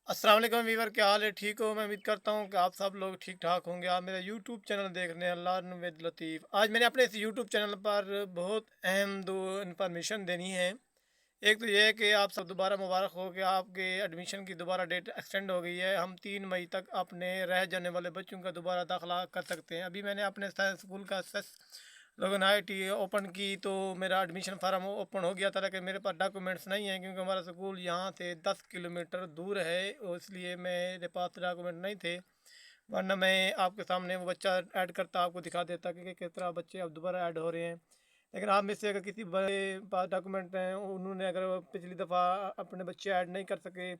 अस्सलाम वालेकुम वीवर, क्या हाल है? ठीक हो? मैं उम्मीद करता हूँ कि आप सब लोग ठीक ठाक होंगे। आप मेरा यूट्यूब चैनल देख रहे हैं, अल्लाह विद लतीफ़। आज मैंने अपने इस यूट्यूब चैनल पर बहुत अहम दो इन्फॉर्मेशन देनी है। एक तो ये है कि आप सब दोबारा मुबारक हो कि आपके एडमिशन की दोबारा डेट एक्सटेंड हो गई है। हम 3 मई तक अपने रह जाने वाले बच्चों का दोबारा दाखिला कर सकते हैं। अभी मैंने अपने स्कूल का लोगन आई टी ओपन की तो मेरा एडमिशन फार्म ओपन हो गया था, लेकिन मेरे पास डॉक्यूमेंट्स नहीं हैं क्योंकि हमारा स्कूल यहाँ से 10 किलोमीटर दूर है और इसलिए मेरे पास डॉक्यूमेंट नहीं थे। वरना मैं आपके सामने वो बच्चा ऐड करता, आपको दिखा देता कि किस तरह बच्चे अब दोबारा ऐड हो रहे हैं। लेकिन आप में से अगर किसी बड़े पास डॉक्यूमेंट हैं, उन्होंने अगर पिछली दफ़ा अपने बच्चे ऐड नहीं कर सके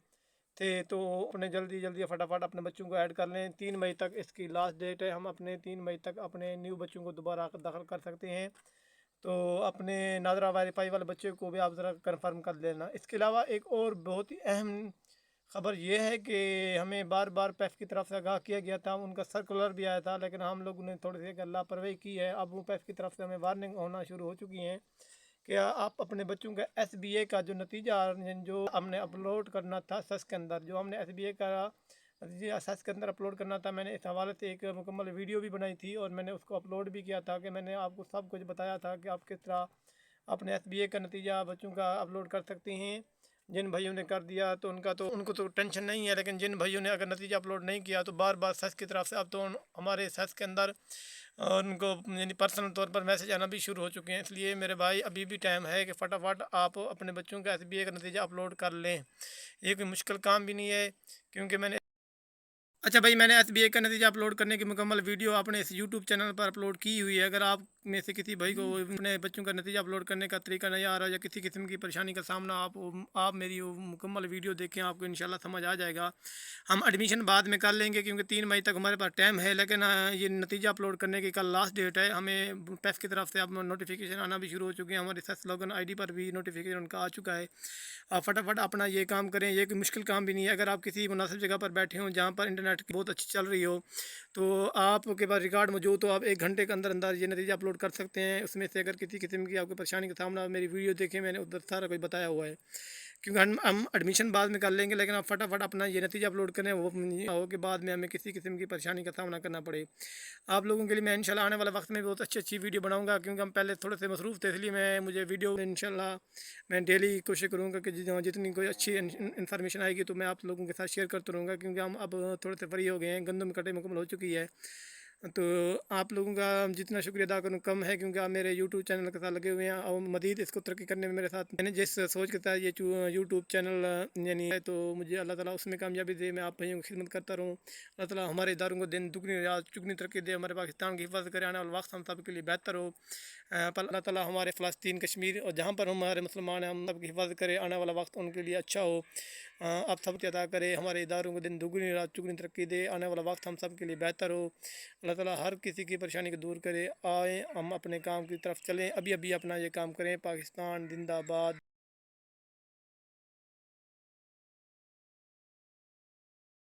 थे तो अपने जल्दी जल्दी फटाफट अपने बच्चों को ऐड कर लें। 3 मई तक इसकी लास्ट डेट है। हम अपने 3 मई तक अपने न्यू बच्चों को दोबारा दाखिल कर सकते हैं। तो अपने नादरा वेरीफाई वाले बच्चे को भी आप ज़रा कंफर्म कर लेना। इसके अलावा एक और बहुत ही अहम खबर ये है कि हमें बार बार पैफ की तरफ से आगाह किया गया था, उनका सर्कुलर भी आया था, लेकिन हम लोगों ने थोड़ी सी लापरवाही की है। अब वो पैफ की तरफ से हमें वार्निंग होना शुरू हो चुकी हैं कि आप अपने बच्चों का एसबीए का जो नतीजा जो हमने अपलोड करना था सस के अंदर, जो हमने एसबीए का नतीजा सस के अंदर अपलोड करना था, मैंने इस हवाले से एक मुकम्मल वीडियो भी बनाई थी और मैंने उसको अपलोड भी किया था कि मैंने आपको सब कुछ बताया था कि आप किस तरह अपने एसबीए का नतीजा बच्चों का अपलोड कर सकते हैं। जिन भाइयों ने कर दिया तो उनको तो टेंशन नहीं है, लेकिन जिन भाइयों ने अगर नतीजा अपलोड नहीं किया तो बार बार सच की तरफ से अब तो हमारे सच के अंदर उनको यानी पर्सनल तौर पर मैसेज आना भी शुरू हो चुके हैं। इसलिए मेरे भाई अभी भी टाइम है कि फटाफट आप अपने बच्चों का एसबीए का नतीजा अपलोड कर लें। ये कोई मुश्किल काम भी नहीं है क्योंकि अच्छा भाई, मैंने एसबीआई का नतीजा अपलोड करने की मुकम्मल वीडियो अपने इस यूट्यूब चैनल पर अपलोड की हुई है। अगर आप में से किसी भाई को अपने बच्चों का नतीजा अपलोड करने का तरीका नहीं आ रहा या किसी किस्म की परेशानी का सामना आप मेरी वो मुकम्मल वीडियो देखें, आपको इंशाल्लाह समझ आ जाएगा। हम एडमिशन बाद में कर लेंगे क्योंकि 3 मई तक हमारे पास टाइम है, लेकिन ये नतीजा अपलोड करने की कल लास्ट डेट है। हमें पैफ की तरफ से अब नोटिफिकेशन आना भी शुरू हो चुके हैं। हमारे सस लॉगन आई पर भी नोटिफिकेशन उनका आ चुका है। आप फटाफट अपना ये काम करें, ये कोई मुश्किल काम भी नहीं है। अगर आप किसी मुनासिब जगह पर बैठे हों जहाँ पर इंटरनेट की बहुत अच्छी चल रही हो तो आपके पास रिकॉर्ड मौजूद, तो आप 1 घंटे के अंदर अंदर ये नतीजा अपलोड कर सकते हैं। उसमें से अगर किसी किस्म की आपको परेशानी का सामना, मेरी वीडियो देखें, मैंने उधर सारा कुछ बताया हुआ है। क्योंकि हम एडमिशन बाद में कर लेंगे, लेकिन आप फटाफट अपना ये नतीजा अपलोड करें, वो हो के बाद में हमें किसी किस्म की परेशानी का सामना करना पड़े। आप लोगों के लिए मैं इंशाल्लाह आने वाला वक्त में बहुत अच्छी अच्छी वीडियो बनाऊंगा, क्योंकि हम पहले थोड़े से मसरूफ़ थे, इसलिए मुझे वीडियो इंशाल्लाह मैं डेली कोशिश करूँगा कि जितनी कोई अच्छी इन्फॉर्मेशन आएगी तो मैं आप लोगों के साथ शेयर करता रहूँगा। क्योंकि हम अब थोड़े से फ्री हो गए हैं, गंदम कटाई मुकम्मल हो चुकी है। तो आप लोगों का जितना शुक्रिया अदा करूँ कम है, क्योंकि आप मेरे यूट्यूब चैनल के साथ लगे हुए हैं और मज़ीद इसको तरक्की करने में मेरे साथ, मैंने जिस सोच के साथ ये यूट्यूब चैनल यानी है, तो मुझे अल्लाह ताला उसमें कामयाबी दे, मैं आप भाइयों की खिदमत करता रहूँ। अल्लाह ताला हमारे इदारों को दिन दुगनी रात चुगनी तरक्की दे, हमारे पाकिस्तान की हिफाजत करे, आने वाला वक्त हम सब के लिए बेहतर हो। पर अल्लाह ताला हमारे फ़लस्तीन कश्मीर और जहाँ पर हमारे मुसलमान हैं हम सब की हिफाजत करे, आने वाला वक्त उनके लिए अच्छा हो। आप सब की अदा करे, हमारे इदारों को दिन दुगनी रात चुगनी तरक्की दे, आने वाला वक्त हम सब के लिए बेहतर हो। अल्लाह ताला हर किसी की परेशानी को दूर करे। आए हम अपने काम की तरफ चलें, अभी अभी अपना ये काम करें। पाकिस्तान जिंदाबाद।